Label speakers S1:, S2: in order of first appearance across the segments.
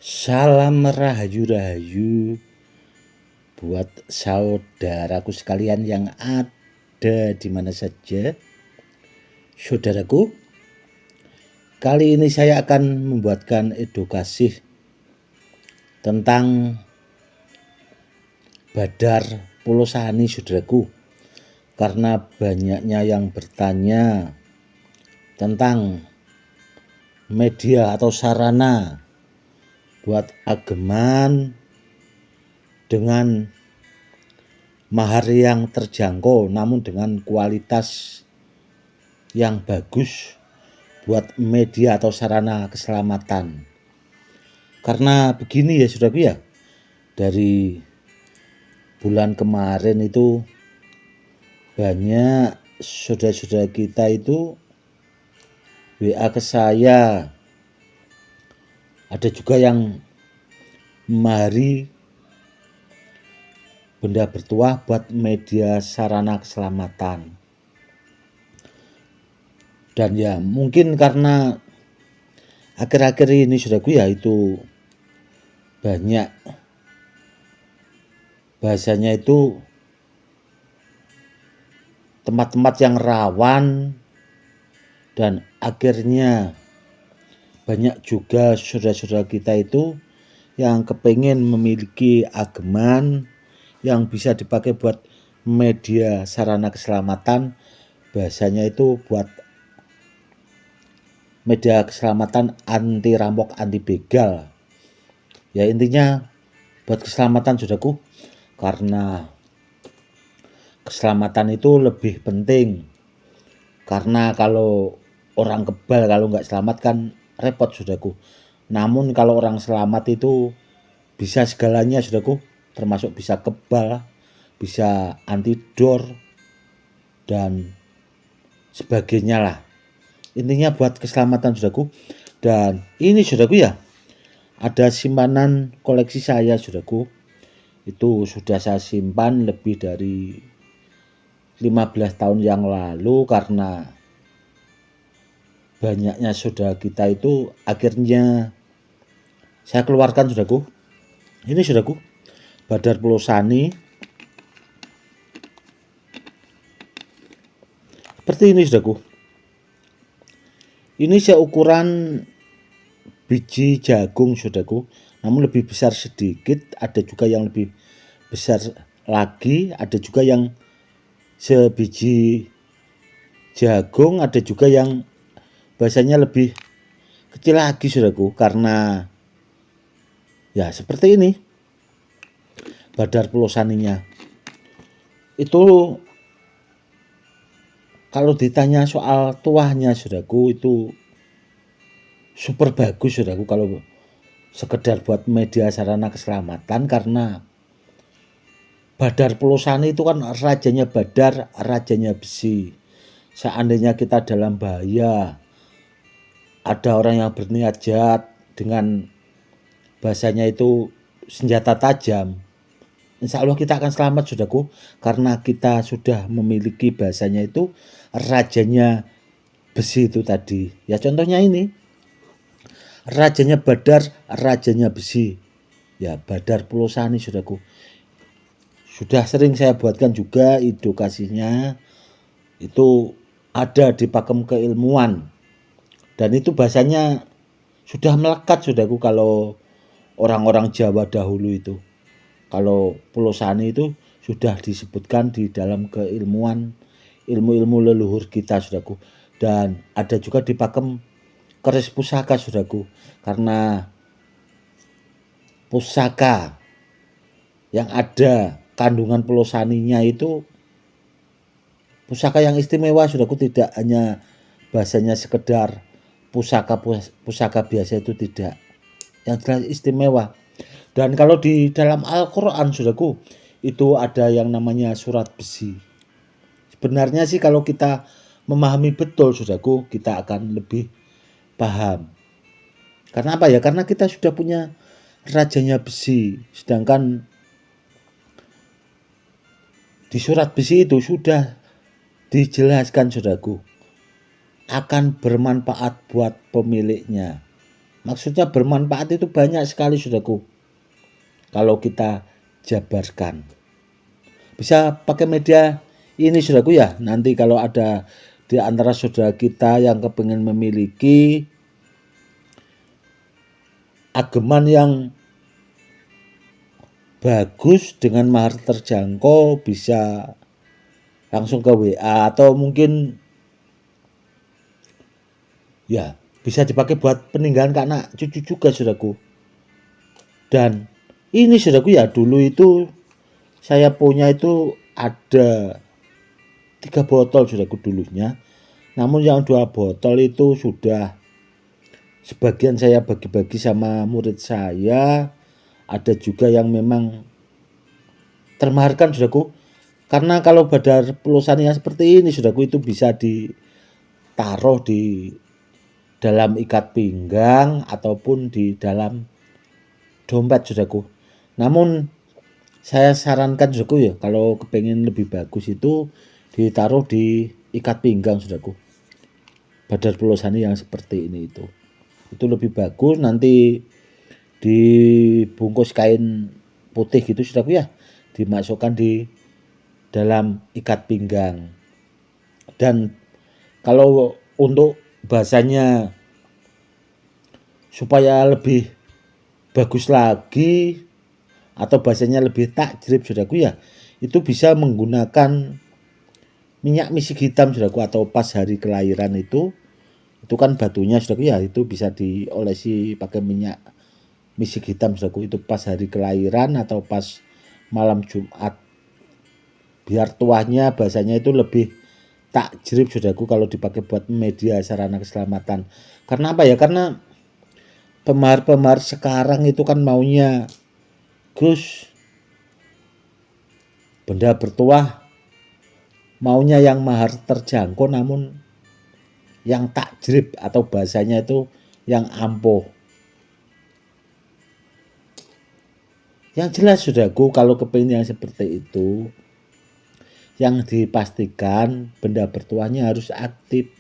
S1: Salam rahayu-rahayu buat saudaraku sekalian yang ada di mana saja. Saudaraku, kali ini saya akan membuatkan edukasi tentang Badar Pulosani, saudaraku. Karena banyaknya yang bertanya tentang media atau sarana buat ageman dengan mahar yang terjangkau namun dengan kualitas yang bagus buat media atau sarana keselamatan. Karena begini ya saudaraku ya, dari bulan kemarin itu banyak saudara-saudara kita itu WA ke saya. Ada juga yang memahari benda bertuah buat media sarana keselamatan. Dan ya mungkin karena akhir-akhir ini saudaraku ya itu banyak bahasanya itu tempat-tempat yang rawan, dan akhirnya banyak juga saudara-saudara kita itu yang kepengen memiliki ageman yang bisa dipakai buat media sarana keselamatan. Bahasanya itu buat media keselamatan anti rampok, anti begal. Ya intinya buat keselamatan saudaraku, karena keselamatan itu lebih penting. Karena kalau orang kebal kalau nggak selamat kan repot saudaraku. Namun kalau orang selamat itu bisa segalanya saudaraku, termasuk bisa kebal, bisa antidor dan sebagainya lah. Intinya buat keselamatan saudaraku. Dan ini saudaraku ya, ada simpanan koleksi saya saudaraku. Itu sudah saya simpan lebih dari 15 tahun yang lalu, karena banyaknya saudara kita itu akhirnya saya keluarkan saudaraku. Ini saudaraku, Badar Pulosani. Seperti ini saudaraku. Ini seukuran biji jagung saudaraku, namun lebih besar sedikit. Ada juga yang lebih besar lagi, ada juga yang sebiji jagung, ada juga yang bahasanya lebih kecil lagi saudaraku. Karena ya seperti ini Badar Pulosaninya. Itu kalau ditanya soal tuahnya saudaraku itu super bagus saudaraku kalau sekedar buat media sarana keselamatan. Karena Badar Pulosani itu kan rajanya Badar, rajanya besi. Seandainya kita dalam bahaya, ada orang yang berniat jahat dengan bahasanya itu senjata tajam, insya Allah kita akan selamat saudaraku. Karena kita sudah memiliki bahasanya itu rajanya besi itu tadi. Ya contohnya ini, rajanya Badar, rajanya besi. Ya Badar Pulosani saudaraku. Sudah sering saya buatkan juga edukasinya. Itu ada di pakem keilmuan. Dan itu bahasanya sudah melekat saudaraku kalau orang-orang Jawa dahulu itu. Kalau Pulosani itu sudah disebutkan di dalam keilmuan, ilmu-ilmu leluhur kita saudaraku. Dan ada juga di pakem keris pusaka saudaraku. Karena pusaka yang ada kandungan Pulosaninya itu pusaka yang istimewa saudaraku. Tidak hanya bahasanya sekedar pusaka biasa, itu tidak, yang jelas istimewa. Dan kalau di dalam Al-Quran saudaraku, itu ada yang namanya surat besi. Sebenarnya sih kalau kita memahami betul saudaraku, kita akan lebih paham. Karena apa ya? Karena kita sudah punya rajanya besi. Sedangkan di surat besi itu sudah dijelaskan saudaraku, akan bermanfaat buat pemiliknya. Maksudnya bermanfaat itu banyak sekali saudaraku. Kalau kita jabarkan. Bisa pakai media ini saudaraku ya. Nanti kalau ada di antara saudara kita yang kepengen memiliki ageman yang bagus dengan mahar terjangkau, bisa langsung ke WA atau mungkin ya bisa dipakai buat peninggalan ke anak cucu juga saudaraku. Dan ini saudaraku ya, dulu itu saya punya itu ada 3 botol saudaraku dulunya. Namun yang 2 botol itu sudah sebagian saya bagi-bagi sama murid saya. Ada juga yang memang termaharkan saudaraku. Karena kalau badar pelusannya seperti ini saudaraku, itu bisa ditaruh di dalam ikat pinggang ataupun di dalam dompet saudaraku. Namun saya sarankan saudaraku ya, kalau kepengen lebih bagus itu ditaruh di ikat pinggang saudaraku. Badar pelosani yang seperti ini itu lebih bagus. Nanti dibungkus kain putih gitu saudaraku ya, dimasukkan di dalam ikat pinggang. Dan kalau untuk bahasanya supaya lebih bagus lagi atau bahasanya lebih takjrib saudaraku ya, itu bisa menggunakan minyak misik hitam saudaraku, atau pas hari kelahiran itu kan batunya saudaraku ya, itu bisa diolesi pakai minyak misik hitam saudaraku, itu pas hari kelahiran atau pas malam Jumat, biar tuahnya bahasanya itu lebih takjrib saudaraku kalau dipakai buat media sarana keselamatan. Karena apa ya, karena pemahar-pemahar sekarang itu kan maunya Gus benda bertuah, maunya yang mahar terjangkau namun yang takjrib atau bahasanya itu yang ampuh. Yang jelas saudaraku, kalau kepingin yang seperti itu, yang dipastikan benda bertuahnya harus aktif.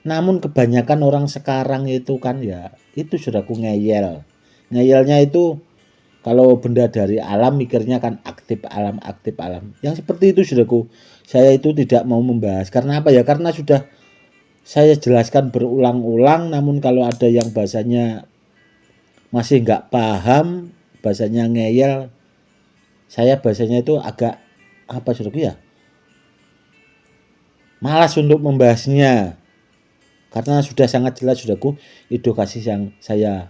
S1: Namun kebanyakan orang sekarang itu kan ya, itu saudaraku ngeyel. Ngeyelnya itu kalau benda dari alam mikirnya kan aktif alam, aktif alam. Yang seperti itu saudaraku, saya itu tidak mau membahas. Karena apa ya? Karena sudah saya jelaskan berulang-ulang. Namun kalau ada yang bahasanya masih nggak paham, bahasanya ngeyel, saya bahasanya itu agak apa saudaraku ya, malas untuk membahasnya. Karena sudah sangat jelas saudaraku edukasi yang saya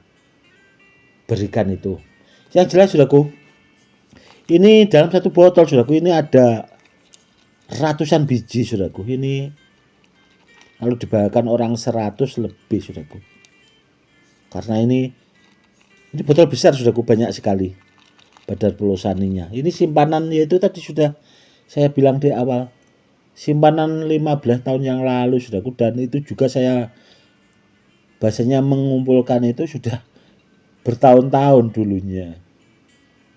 S1: berikan itu. Yang jelas saudaraku, ini dalam satu botol saudaraku ini ada ratusan biji saudaraku. Ini kalau dibayarkan orang 100 lebih saudaraku. Karena ini botol besar saudaraku, banyak sekali badar pelosaninya. Ini simpanan yaitu tadi sudah saya bilang di awal, simpanan 15 tahun yang lalu saudaraku, dan itu juga saya bahasanya mengumpulkan itu sudah bertahun-tahun dulunya.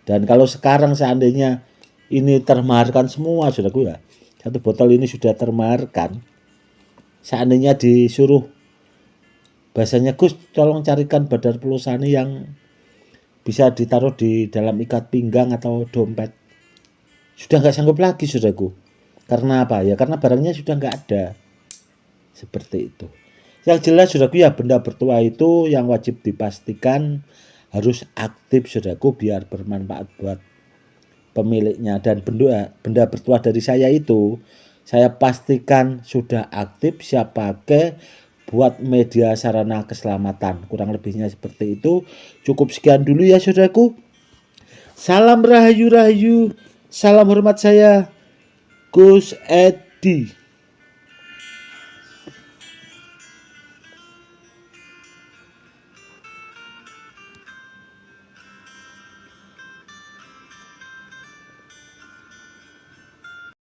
S1: Dan kalau sekarang seandainya ini termaharkan semua saudaraku ya, satu botol ini sudah termaharkan, seandainya disuruh bahasanya Gus tolong carikan badar pelosani yang bisa ditaruh di dalam ikat pinggang atau dompet, sudah nggak sanggup lagi saudaraku. Karena apa ya? Karena barangnya sudah nggak ada. Seperti itu. Yang jelas saudaraku ya, benda bertuah itu yang wajib dipastikan harus aktif saudaraku, biar bermanfaat buat pemiliknya. Dan benda bertuah dari saya itu saya pastikan sudah aktif, siap pakai buat media sarana keselamatan. Kurang lebihnya seperti itu. Cukup sekian dulu ya saudaraku. Salam rahayu-rahayu. Salam hormat saya, Gus Edi.